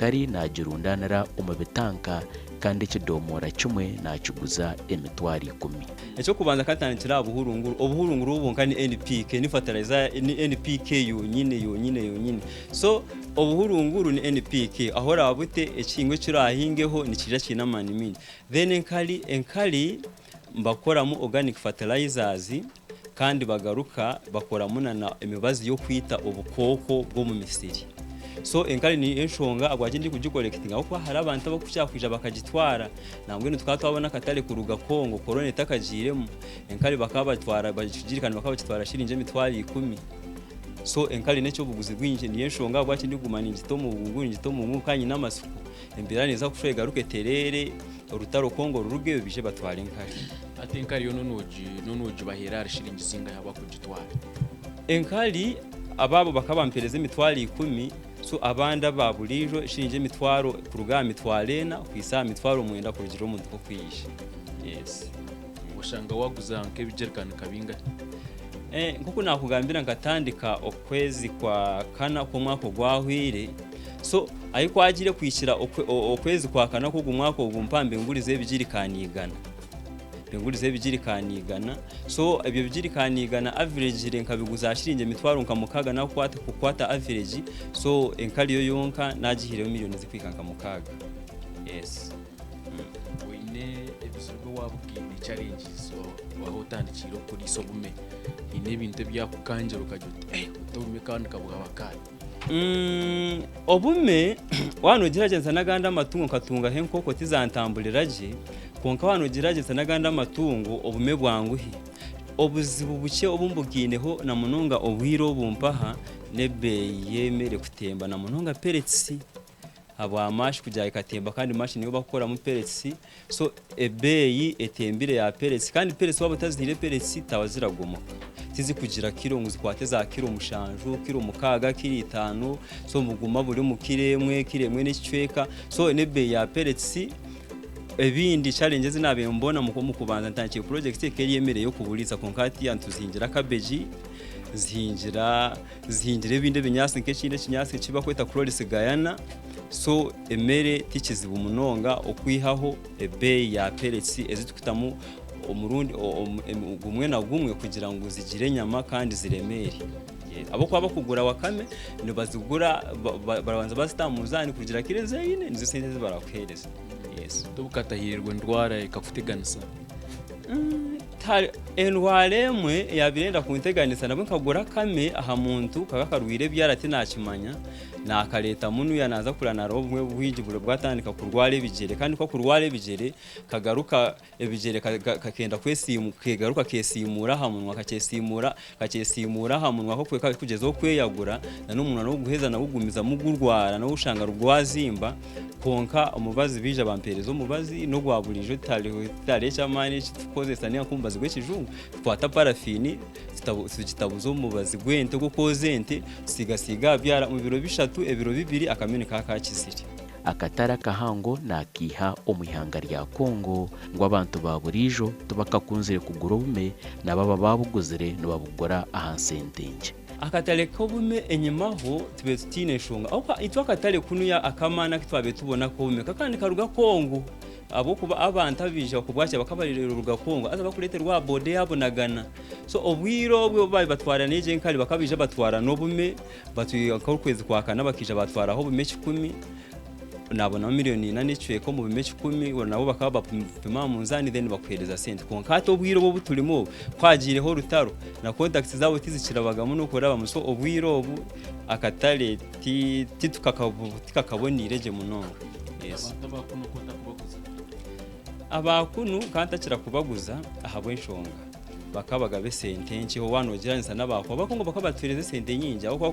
enkari nagirundanira omu bitanka kandi ekidomora kimwe nakiguza emitwaro 10. Ekyo kubanza katandikira obuhurunguru ubunka ni NPK ni fertilizer ni NPK yonyine. So obuhurunguru ni NPK ahora abute ekingwe kirahingeho nikija kinamani mini. Then enkali mbakoramo organic fertilizers kandi bagaruka bakoramo na emibazi yo kwita obukoko bwo mu misiri. So enkali ni enshonga agwagindi kugikollectinga kuko hari abantu bakucyakwijja bakagitwara nambwe nitwatwabona katale kuruga Kongo korone takagiremo enkali bakabatwara bagirikana bakabitwara shirinje mitwari 10. So enkali necyo buguzi bwinje ni enshonga agwakindi gumana ingitomo bunguri ingitomo mukanyi namasuku embirane za kushega ruke terere urutaro Kongo ruruge bije batwara enkali ati enkali yo nonoji bahera shirinje singa yaba kugitwara enkali ababo bakabampereza mitwari 10. So abanda babulijo shirinje mitwaro kuruga mitwarena kwisa mitwaro mwenda kurugiro mu duko kwisha. Yes. Ushanga waguza nke bijerikana kabinga. Nkuko nakugambira nkatandika okwezi kwa kana ko mwako gwahwire. So ayiko agire kwishira okwezi kwa kana ko gumwako gumpambe ngurize bijirikanigana. Ngurize bijirikanigana. So ebyo bijirikanigana average renka biguza shirinje mitwaro nkamukaga na kukwata average. So enkali yo yonka nagihireho miliyoni zikwikanka mukaga. Yes. Wine ebizugo wabugini challenges wahotandikiro kuri sobume. Ine bintu byakukanje rukajuta utobume kandi kabuga bakari. Obume wano gerageza naganda amatungo katunga henkoko tizantambuliraje konka wano gerageza naganda amatungo obume bwanguhi obuzibu buke obumbugineho na munonga obwiro bumpaha nebe yemere kutemba na munonga peretsi abo amashi kujya ikatemba kandi mashi niyo bakora mu peretsi. So ebeyi etembire ya peretsi kandi peretsi wabutazire peretsi tawaziragomoka tizi kugira kiro nguzikwate za kiro mushanju kiro mukaga kiri 5. So muguma buri mu kiremwe n'icweka. So nebe ya peretsi ebindi challenges nabe mbona mu kubanza ntankiye project keri yemereye yo kuburiza konkati yantuzingira kabeji zihingira ebinde binyasi nk'ekinde kinyasi kiba kweta Cloris Guyana. So emere tikizibu munonga okwihaho ebe ya peretsi ezitukitamu omurundi gumwe na gumwe kugira ngo zigire nyama kandi ziremere. Abo kwa bakugura wakame no bazigura barabanza bastamuzani kugira kireze yine nizo sente barakwereza. Yes. Tubukatahirwe ndwara ikakuteganisa. Endwara emwe yabirenda kunteganisa nabwo nkagura kame aha muntu kagakarwire byarati nakimanya nakaleta munu yanaza kurana robwe bwigiburo bwatandika kurwara ebigere kandi ko kurwara ebigere kagaruka ebigere kakenda kwesimu kegaruka kesimura hamunwa kakesimura hamunwa ko kweka kugezo kweyagura na n'umuntu no guheza na bugumiza mugurwara no ushanga rwazimba konka umubazi bije bamperezo umubazi no gwaburijo tare cyamani kitukozesa niya kumbazi gwekijungu twata parafini zitabuzo umubazi gwente gukozente sigasiga byara mu biro bishatu ebiro 2 akamene kakakiziri. Akatara kahango nakiha omwihanga rya Kongo ngo abantu baburijo tubakakunzire kugura obume nababa babuguzire no babugora ahansentenje. Akatale kobume enyimaho tube tutine shonga auka itwa akatale kunuya akamana kitwabe tubona kobume kakandi karuga Kongo abo kuba abantu abije kubwacha bakabarira ruga Kongo aza bakurete rwa bode yabonagana. So obwiro bwo bayi batwara neje nkali bakabije batwara nobume batuye kwezi kwakana bakija batwara aho bume 10 nabona miliyoni 4 ko mu bume 10 nabo bakaba bapima mu nzani then bakwereza sente konkato obwiro bwo butulimo kwagireho rutaro na contacts zabo tizikirabagamo no kuraba muso obwiro obu akatale titukakabonireje munonga. Yes. Abakunu kantakira kubaguza ahabwe nshonga bakabaga besente nkiho wanogiranisa nabako bakongo bakabatwereze sente nyinja aho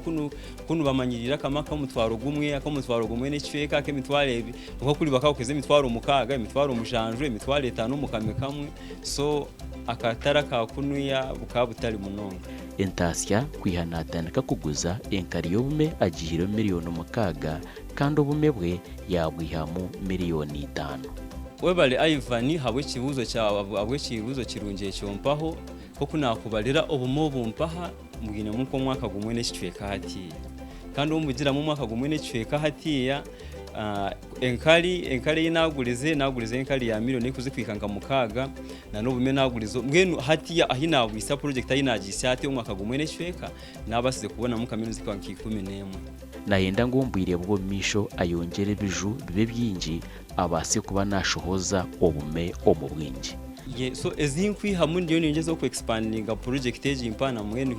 kunu bamanyirira kamaka mutwaro gumwe n'icweka ke mitware ebi uko kuri bakakweze mitwaro mukaga mitwaro mushanjwe mitware 5 mukame kamwe. So akatara ka kunuya bukabutari munonga entasya kwihanatana kuguza enkari yobume agihiro miliyoni mukaga kandi obume bwe yabwihamu miliyoni 5. Webale Ivan habwe kibuzo cyawe abwe kibuzo kirungiye cyompaho ko kunakubalira obumo bumpaha mugine muko mwaka gumwe n'icweka hati kandi umugira mu mwaka gumwe n'icweka hatiya enkali nagurize enkali ya miliyoni kuzikwikanga mukaga na n'obume nagurizo mbwenu hatiya ahina bwisa project ayinagisa ate umwaka gumwe n'eshweka nabasize kubona mu kaminuza kwa 11 nayenda ngo mbwire bwo misho ayongere biju bibe byinji abase kuba nashohoza obume omubwinji so ezinkwi hamwe ndiyo ningezo ku expandinga project eji impana mwenu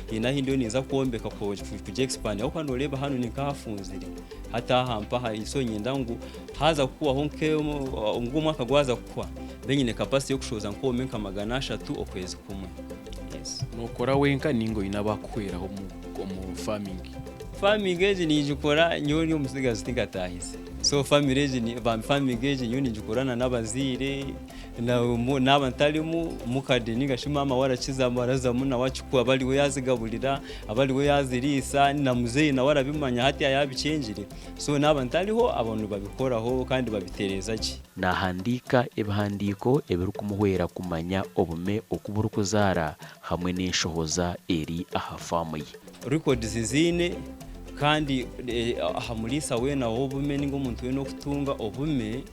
hinahi ndiyo niza kuombeka ku expand aho kandi ureba hano nikahafunzire hata hampa hari so nyenda ngo haza kuwa honke ngo mwaka gwaza kuwa benyine capacity yo kushoza nko menka 300 okwezi kumwe yes nokora wenka ningo inabakwera mu farming eji nijikora nyoni umusigazi tingatahise so family eji ni family eji nyoni njikorana n'abazire n'abantalimu mukadeni gashimama warakiza maraza muna wachukua abali we yazigaburira abali we yazirisa na muzeyi na warabimanya hati yabicenjire so n'abantaliho abantu babikoraho kandi babitereza ki nahandika ebihandiko ebiri kumuhwera kumanya obume okuburu kuzara hamwe n'enshohoza eri aha family records zine kandi omuriisa wena obume ningo omuntu wena okutunga obume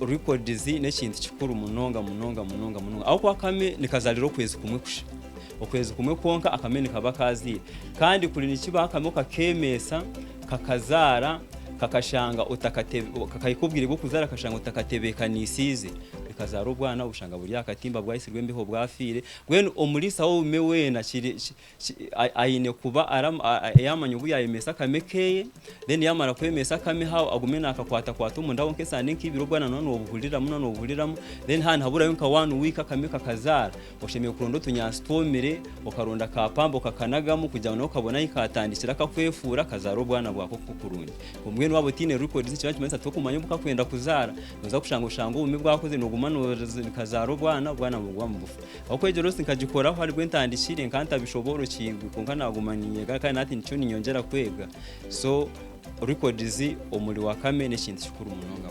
records n'ekintu kikuru munonga aho kwakame nikazalira okwezi kumwe konka akame nikaba kazi kandi kuri nikiba akame kakemesa kakazara kakashanga kakayikubwira bwo kuzara kashanga utakatebekanisize kazaro bwana ushanga buri akatimba bwayisirwe mbeho bwafire gwenu omuriisa obume wena ayine kuba yamanya ubu yayemesa kamekeye then yamara kwemesa kame hawo agumena akakwata umundawo nkesane nk'ibiro bwana none obuhuliramu then hana habura yonka 1 week akameka kazara oshemeye kurondo tunyastomere okaronda kapambo kakanagamu kujya no kabona ikatandikira kakwefura kazaro bwana bwako kukurunye umwenu wabo tine records ikibazo kimensa tokumanya bukakwenda kuzara noza kushanga ubume bwakoze no kazaro bwana mugwa mubufu okweje rose nkagikoraho hari gwentandishire nkanta bishoboro kigwe konka nagumaniye kandi nati nicyo ninyongera kwega so records omuri wa kame n'ekintu kikuru munonga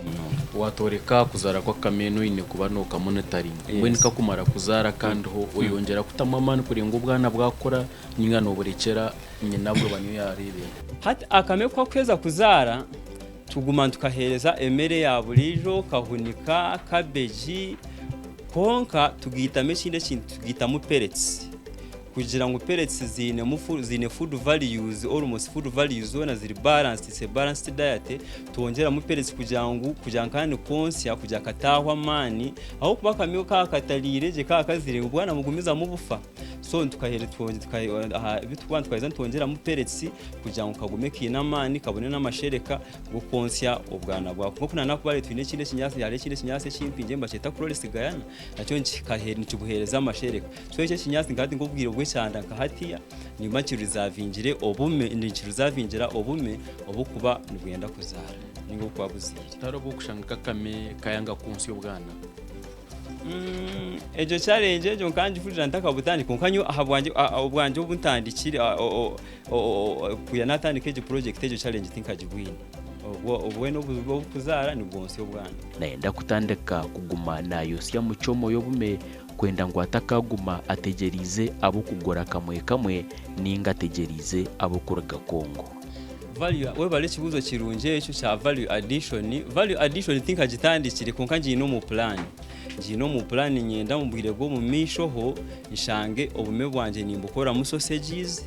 watoreka kuzara kwa kameno ine kuba no ka monitoring when kakumara kuzara kandi ho uyongera kutamamana kurenga ubwana bwakora nyingano burekera nyenabwo banyo yarebe hati akame kwa kweza kuzara tuguma tukahereza emere ya burijo kahunika kabeji konka tugitame ikindi kintu tugitamo pellets kugira ngo pellets zine food values almost food values zona ziri balanced se balanced diet tuongera mu pellets kugira kandi konsia kugira katahwa mani aho kuba kamyo katalire je kakazire ubwana mugumiza mu bufa so tukahere bitubana twaiza tuongera mu pellets kugira ngo kagume kinamani kabone n'amashereka go konsia ubwana bwako nko kunana kubare twine kinde kinyasi yale kinde kinyasi chimpinje mbacheta chloride gayana nacyo kahere nikibuhereza amashereka so icyo kinyasi ngati ngubwira cyanda nkahatiya ni make reservingire obume ndikiri reservingira obume obukuba nibwenda kuzara ningo kwa buzira tarobo kushanga kame kayanga kunsi y'ubwana ejo challenge ejo kanji fulira ntaka butandi konkanyo ahabwanje obwanje obuntandikire kuya natandike ejo project ejo challenge tinkajibwini obweno buzara ni bwonsi y'ubwana naenda kutandika kuguma nayo sya muchomo y'obume kwenda ngo atakaguma ategerize abo kugora kamwe ninga ategerize abo kuruga Kongo value we bale kibuzo kirunje cyo cha value addition think gitandikire konka ngino mu plan nyenda mubwire bwo mu mishoho ishange obume bwanje nimbukora mu sausages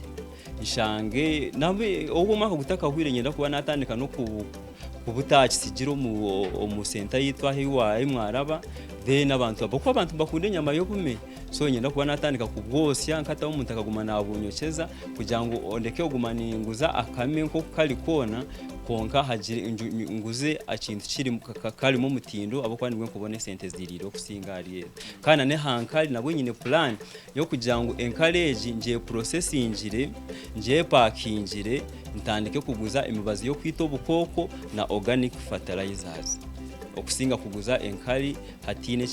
ishange nabe obuma kugutaka hwire nyenda kuba natandika no kubutaki sigiro mu center yitwa hiwa imwaraba then abantu bakunde nyama y'obume so nyenda kuba natandika kubwosya nkata umuntu akaguma nabunyokeza kugira ngo ondeke ogumaninguza akame nko kali kona konka hagire nguze akintu kiri kali mu mutindo abo kwandi gwe kubone sente ziriro kusingariye kana ne hankali nabwo nyine plan yo kugira ngo encourage nje processingire nje packingire ntandike kuguza imibazi yo kwita obukoko na organic fertilizers okusinga kuguza enkali hatine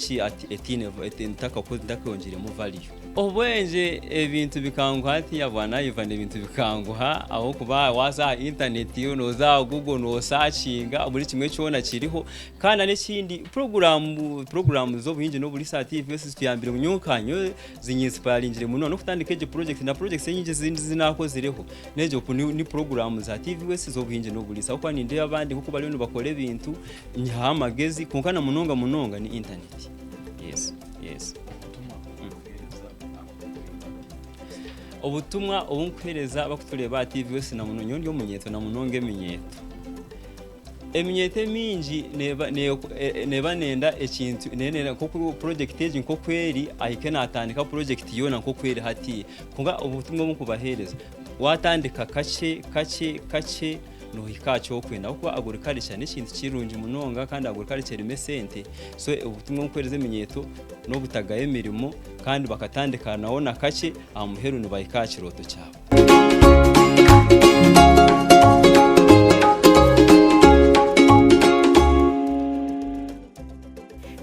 etine ntaka ko ndakongere mu value obwenje ebintu bikanguha hati yabwana Ivan ebintu bikanguha aho kuba waza internet yo noza Google no searchinga buri kimwe cyona kiriho kandi n'ikindi program z'Obuhingi Noburiisa TV tuyambire munyukanyo zinyinspiringire muno no kutandika project na project nyingi zindi zinakozireho nejo ni program za TV wese z'Obuhingi Noburiisa kwa ninde abandi kuko bali no bakora ibintu nyahamagezi kunkana munonga ni internet. Yes. Obutumwa obunkuhereza bakutureba TV wese na munonyo ndi omunyeto na munonge eminyeto mingi neba nenda ekintu nenda ko project eji nko kweri ahike natandika project yona nko kweri hati kunga obutumwa bukubahereza watandika kache no hikacho kwenda uko agurikarisha n'ikintu kirungi munonga kandi agurikarisha rimesente so ubutumwa nkwereze eminyeto no butagaye emirimo kandi bakatandika nawo nakache amuheru no bayikachiroto cyabo.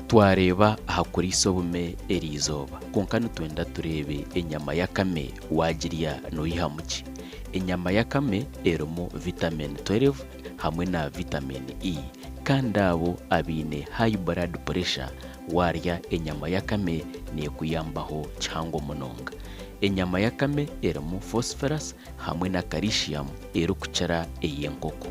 Twareba ahakuriisa obume eriizooba konka nitwenda turebe enyama y'akame wagirya noyihamuki. Enyama y'akame erimu vitamin 12 hamwe na vitamin E kandi abo abine high blood pressure warya enyama y'akame nekuyambaho cyangwa munonga. Enyama y'akame erimu phosphorus hamwe na calcium erikukyara ey'enkoko.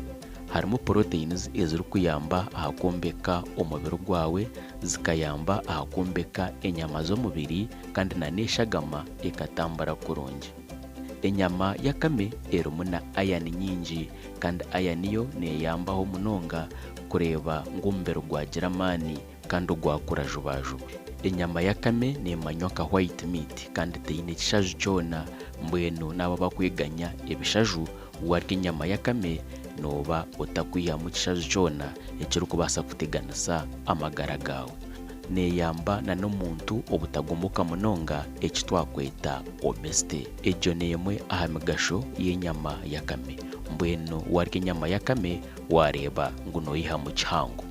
Harimu proteins ezirikuyamba ahakombeka omubiri gwawe zikayamba ahakombeka enyama z'omubiri kandi na neshagama ekatambara kurungi. Enyama y'akame erimu na iron nyingi kandi iron yo neyambaho munonga kureba ng'omubiri gwagira amaani kandi gwakura jubajuba. Enyama y'akame nemanywa nka white meat kandi teine ekishaju kyona mbwenu naba bakweganya ebishaju warya enyama y'akame noba otakwihamu ekishaju kyona ekirikubaasa kuteganisa amagara gawe. Neyamba na n'omuntu obutagumuka munonga ekitwakweta obesity. Egyo n'emwe aha migasho y'enyama y'akame. Mbwenu warya enyama y'akame wareba ngu noyihamu kihango.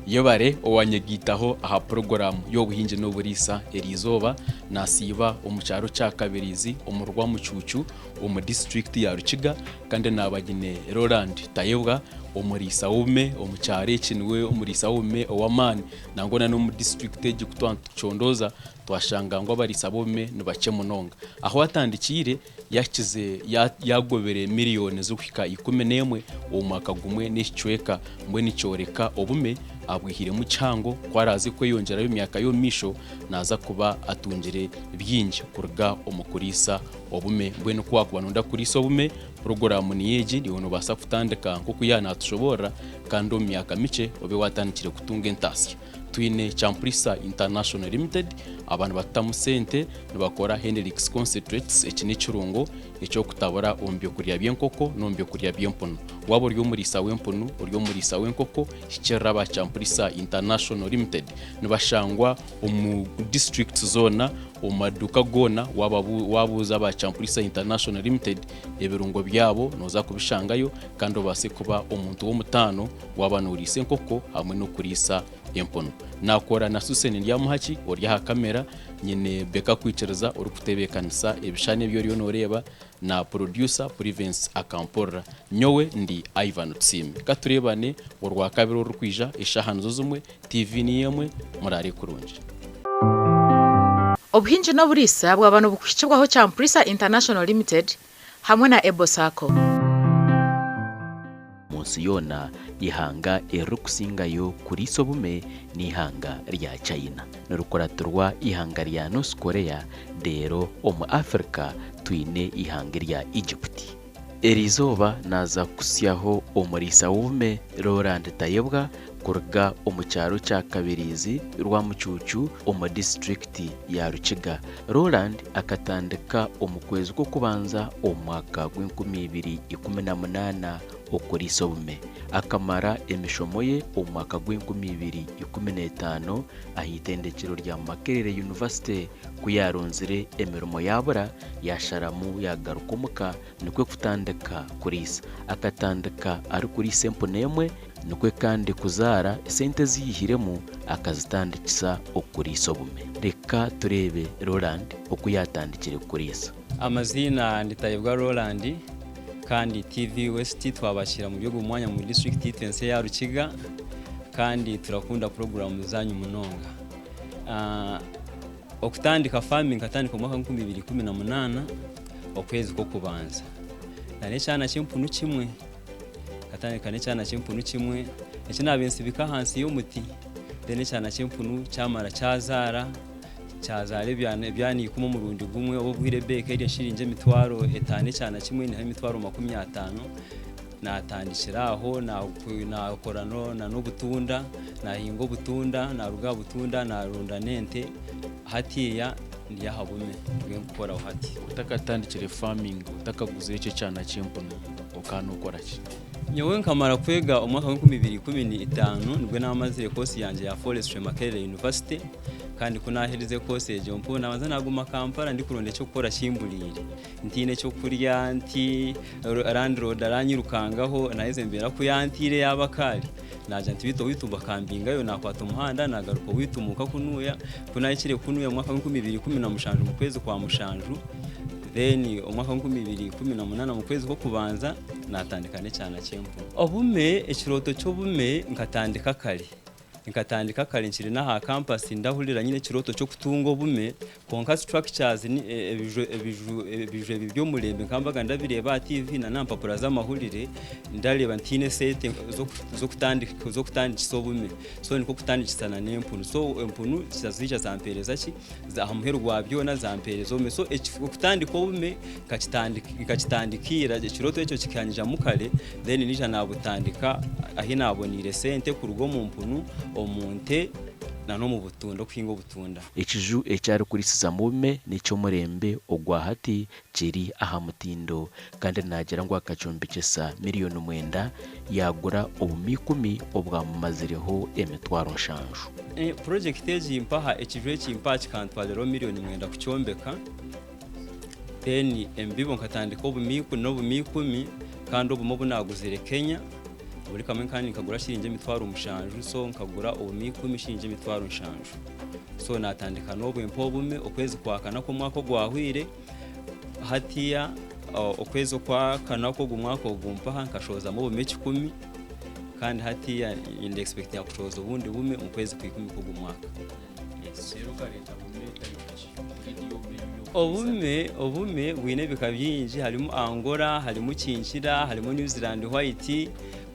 Yobare owanyegitaho aha puroguraamu y'Obuhingi Noburiisa eriizooba nasiiba omu kyaro kya Kabirizi omurwa Mucuucu omu district ya Rukiga kandi nabagine Rowland Tayebwa omuriisa obume omu kyaro eki niwe omuriisa obume ow'amaani nangona n'omu district egi kutwantukyondoza twashanga ngo abariisa bobume nibakye munonga. Aho atandikire yakize yagobere miliyoni z'okuhika 11 omu mwaka gumwe n'ekicweka mbwenu kyoreka obume abwihire mu kihango kwarazi kweyongera emyaka y'omisho naza kuba atungire byingi kuruga omukuriisa obume mbwenu kwakuba nonda kuriisa obume puroguraamu niyeegi niyo nobasa kutandika nko kuyana atushobora kandi omu myaka miche obe watandikire kutunga entasya. Twine Champrisa International Limited abantu batamu sente nibakora Hendrix concentrates eki n'ekirungo ekyokutabura omu byokurya by'enkoko n'omu byokurya by'empunu. Waba ori omuriisa w'empunu ori omuriisa w'enkoko hikiraba Champrisa International Limited nibashangwa omu district zona omu maduuka gona wabuuza aba Champrisa International Limited ebirungo byabo noza kubishangayo kandi obase kuba omuntu w'omutano waba noriisa enkoko hamwe n'okuriisa empunu. Nakora na Suseni ndyamuhaki ori aha kamera nyine beka kwikiriza ori kutebekanisa ebishane ebyo ori onoreba na producer Prevence Akampora. Nyowe ndi Ivan Tusiime katurebane orwa kabiri orukwija eshahano zumwe TV ni yemwe murare kurungi. Obuhingi Noburiisa bw'abantu bukwikibwaho Champrisa International Limited hamwe na Ebosako. Munsi yona ihanga erikusingayo kuriisa obume n'ihanga rya China nirukuraturwa ihanga rya North Korea dero omu Africa twine ihanga rya Egypt. Erizooba naza kusyaho omuriisa w'obume Rowland Tayebwa kuruga omu kyaro kya Kabirizi rwa Mucucu omu district ya Rukiga. Rowland akatandika omu kwezi kw'okubanza omu mwaka gw'2018 okuriisa obume, akamara emishomo ye omu mwaka gw'2015 ah'itendekero rya Makerere University kuyaronzire emirimo yabura yasharamu yagaruka omuka nikwe kutandika kuriisa. Akatandika ari kuriisa empunu emwe nikwe kandi kuzaara sente ziyihiremu akazitandikisa okuriisa obume. Reka turebe Rowland oku yatandikire kuriisa. Amazina ndi Tayebwa Rowland kandi TV West twabashira mu byo gumwanya mu district tense ya Rukiga kandi turakunda puroguraamu zanyu munonga. Okutandika farming katandika mu mwaka 2018 okwezi ko kubanza. Nane cyana cy'empunu kimwe katandika ne cyana cy'empunu kimwe ekinabinsibika hansi y'omuti dene cyana cy'empunu cyamara cyazara byani kuma murundi gumwe obuhire beke iri shirinje mitwaro etane cyana kimwe ni mitwaro 50 natandikira aho na korano na n'obutunda na hingo butunda na ruga butunda na runda nente hatiya ndi yahabume twe gukora hati utakatandikire farming utakaguze icyo cyana cy'empunu ukano ukora ki. Nyewe nkamara kwega umwaka wa 2015 nibwo namaze course yanje ya Forestry Makerere University kandi kunaherize course ejo mpo nabanza naguma Kampala ndi kuronde cyo gukora shimbulire ntine cyo kurya nti landlord aranyirukangaho naheze mbera ku yantire y'abakari naje ntibito witumba kambinga yo nakwata umuhanda nagaruka witumuka kunuya kunayikire kunuya mwaka wa 2015 mu kwezi kwa mushanju then umwaka wa 2018 mu kwezi ko kubanza natandikane cyane cyempo obume ekiroto cyo bume nkatandika kare nkiri naha campus ndahurira nyine kiroto cyo kutunga obume konka structures ni ebijwe byo mulembe kambaga ndabireba TV na nampapura z'amahurire ndareba ntine sete zo kutandikisa obume so niko kutandikisana n'empunu so empunu kizazija zampereza ki za hamuheru gwabyo na zampereza obume so kutandika obume kachitandikira kiroto ecyo kikanyija mukale then nija nabutandika ahina abonire sente kurugo mu mpunu omunte na no mu butunda kwingo butunda. Ekiju ekyari kurisiza mu bume nicyo murembe ogwa hati kiri aha mutindo kandi nagira ngo akacumbikisa miliyoni 9 yagura obume 10 obwamumazireho emitwaro 5. Project eji impaha ekiju ekimpa kikantwalero miliyoni 9 kucyombeka then embibo nkatandika obume 10 kandi obume bunaguzire Kenya buri kamwe kandi nkagura shirinje mitwaro 5 so nkagura obume 10 shirinje mitwaro 5 so natandika n'obwempo obume okwezi kwa kanako mwako gwahwire hatiya okwezi kwa kanako gumwako gumpa nkashoza mu obume 10 kandi hatiya inde expect ya kushoza ubundi bume mu kwezi kwa 10 ko gumwaka. Obume wine bikabyinji harimo Angola harimo Kinshira harimo New Zealand White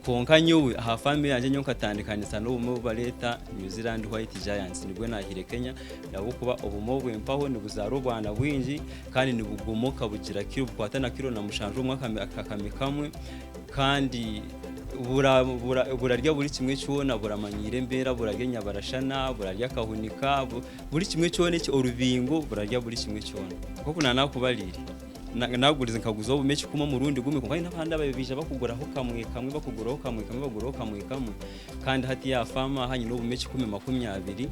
konka nyowe aha family yanje nyo katandikanisa n'obume baleta New Zealand White Giants nibwo nahire Kenya nabo kuba obume bwempaho nibuzaro bwana bwinji kandi nibugomoka bugira kiro bukwatana kiro na mushanjo mwaka akakamwe kandi burarya buri kimwe cyona buramanyire mbera buragenya barashana burarya kahunika buri kimwe cyone cyo urubingo burarya buri kimwe cyona kuko nanakubalire nagurize nkaguza obume kuma murundi gume kandi n'abandi ababisha bakuguraho kamwe bakuguraho kamwe baguraho kamwe kandi hati ya fama hanyi n'obume 10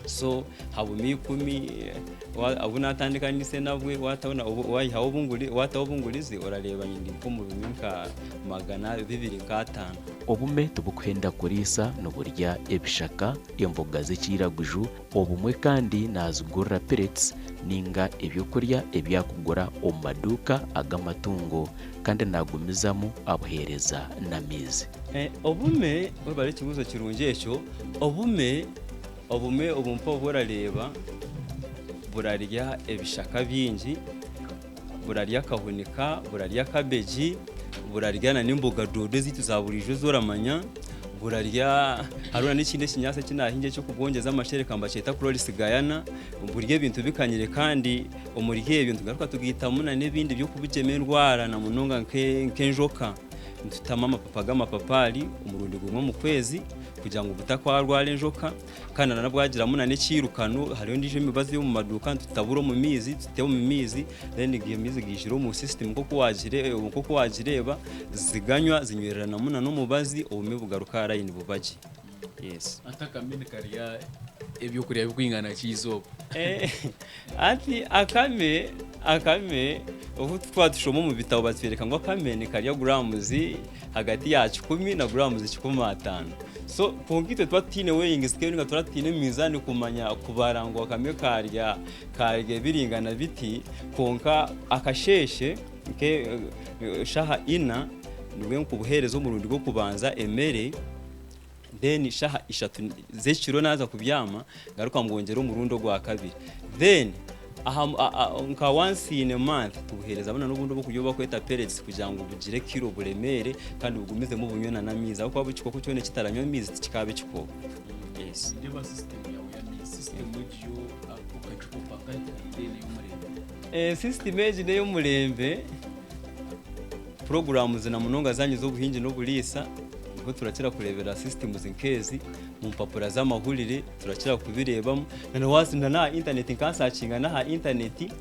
so habume 10 abuna atandika ndise nabwe watabona wayihawo bunguri watawubungurize orareba nyindi ko mu biminka 205. Obume tubukwenda kuriisa n'oburya ebishaka emboga z'ekiraguju obumwe kandi nazigurira pellets ninga ebyokurya ebyakugura omu maduuka ag'amatungo kandi nagumizamu abuhereza n'amaizi. Obume bari kibuzo kirungi ekyo obume obumpa burareba burarya ebishaka byinji burarya kahunika burarya kabeji burarya n'imboga dodo zitu za burijo zoramanya burarya haruna n'ikindi kinyasa kinahinge cyo kubwongeza amashereka mbaceta Cloris Guyana burye ibintu bikanyire kandi omuriye ibintu garuka tugita muna n'ibindi byo kubujeme ndwara na munonga nkenjoka ntutama amapapa g'amapapali umurundi gumwe mu kwezi kugira ngo butakwarwara enjoka kandi nanabwagiramo na n'ekirukano hariyo ndije imibazi yo mu maduka tutaburo mu mizi tutebo mu mizi then igihe mizi gishiro mu system koko wagireba ziganywa zinywererana muna no mubazi obume bugaruka arayini bubaji. Yes. Atakamene kariya ebyo kuriya bwingana kizoba. Ati akame ubu twatushoma mu bitabo batwereka ngo akamene kariya grams hagati ya 10 na grams 15. So kungite twatine weighing scale nga turatine mizani kumanya kubarangwa akame karya biringana biti konka akasheshe ke shaha ina niwe kubuherezo mu rundi rwo kubanza emere then shaha 3 z'ekiro naza kubyama garuka ngongera umurundo gwa kabiri then nka once in a month tubuhereza abana n'ubundo bwo kuyoba kweta pellets kugira ngo bugire kilo buremere kandi bugumize mu bunyona na miza uko abuciko ko cyone kitaranywa mizi kikabe kiko. Yes. Ndeba system yawe ya mizi system y'yo ukacuko pakati ndene y'umurembe. System y'ine y'umurembe puroguraamu zina munonga zanyu z'Obuhingi Noburiisa ko turakira kurebera system zinkezi mu mpapuro z'amahurire turakira kubirebamo na wasinda na internet nkansacinga na internet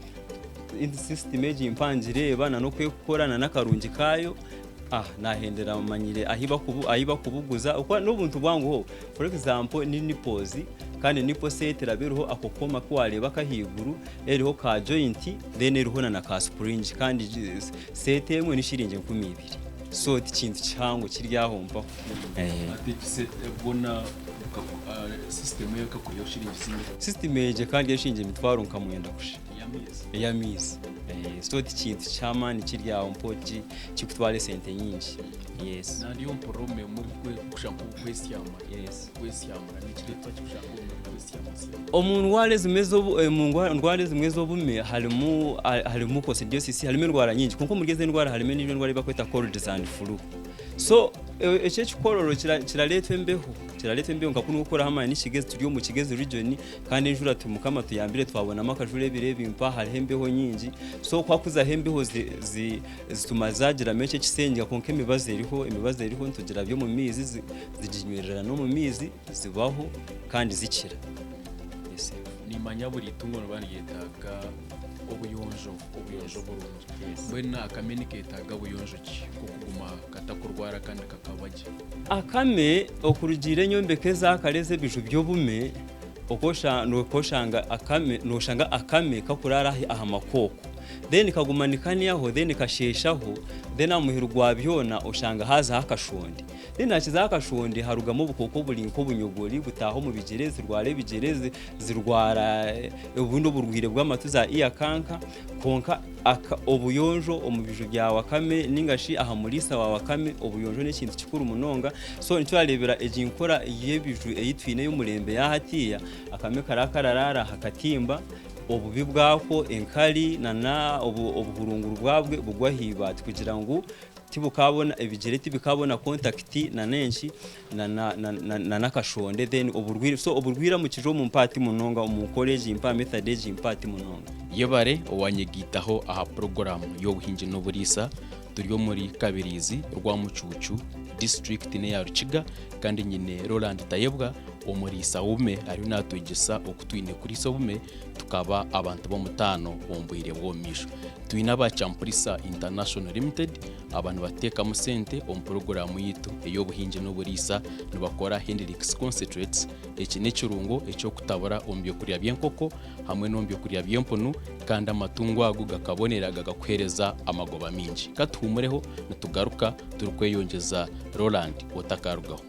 system eji impangireba na no kwekorana n'akarungi kayo nahendera amanyire ahiba kubuguza uko n'ubuntu bwangu for example ni nipozi kandi nipo setera beruho akokoma ko wareba kahiguru eriho ka joint then eriho na ka spring kandi setemwe nishiringe 12. So ikintu cyango kiryahomba atikise bona system yaka kuriyo shiringi system eje kandi yashinje imitwaro nkamwenda kusha ya mizi so ikintu cyamani kiryahomba kikutware sente nyinshi. Yes. Nadiyo porome muri kushaka kwesiyama. Yes. Kwesiyama ni kiretwa kushaka kwesiyama. Omuntu ndware zimwe z'obume halimu coccidiosis halimu indwara nyingi kuko mugeze indwara halimu n'ibyo ndwara bakwita colds and flu. So ece kikororo kiraletwe mbeho ngakunu gukora hamwe n'ikigezi turiyo mu kigezi region kandi injura tumukama tuyambire twabona amakajure birebe impa harihembeho nyingi so kwakuza hembeho zituma zagira mece kisenga konke imibaze eriho ntugira byo mu mizi zijinywerera no mu mizi zibaho kandi zikira. Yes. Ni manyaburi tungo n'abanyetaga obuyonjo burungi. Yes. Bwena akamenicator obuyonjo ki kuguma katakurwara kandi kakabaje akame okurugire nyombeke za kareze biju byobume okoshanga akame kakurara aha makoko then kagumanikani yaho then kasheshaho then amuhirwa byona oshanga haza hakashonde then akiza hakashonde harugamo bukoko bulinko bunyogori butaho mu bigerezi rware bigerezi zirwara ubundo burwire bw'amatuza iya kanka konka obuyonjo omubiju bya wakame ningashi aha omuriisa wa wakame obuyonjo n'ikintu kikuru munonga so nicyo arebera ejinkora yebiju eyitwine y'umurembe yahatiya akame karakararara hakatimba obubi bwako enkari na obuhurunguru bwabwe bugwa hibati kugira ngo tibukabona ebigereti bikabona contact na nenshi na nakashonde then oburwira mu kijo mu mpati munonga umukoreje impa method eji impati munonga yebare owanyegitaho aha puroguraamu y'Obuhingi Noburiisa turiyo muri Kabirizi rwa Mucucu district ne ya Rukiga kandi nyine Rowland Tayebwa omuriisa obume ari natwigisa okutwine kuri sobume tukaba abantu bo mutano bombwire bwomisho twina abacampurisa International Limited abantu bateka mu sente puroguraamu yitu ey'Obuhingi Noburiisa nibakora Hendrix concentrates iki n'ekirungo ekyo kutabura ombyo kuriya byenkoko hamwe n'ombyo kuriya byemponu kandi amatungo ago gakabonera gakwereza amagoba mingi katuhumureho nitugaruka turikweyongeza Rowland otakarugaho.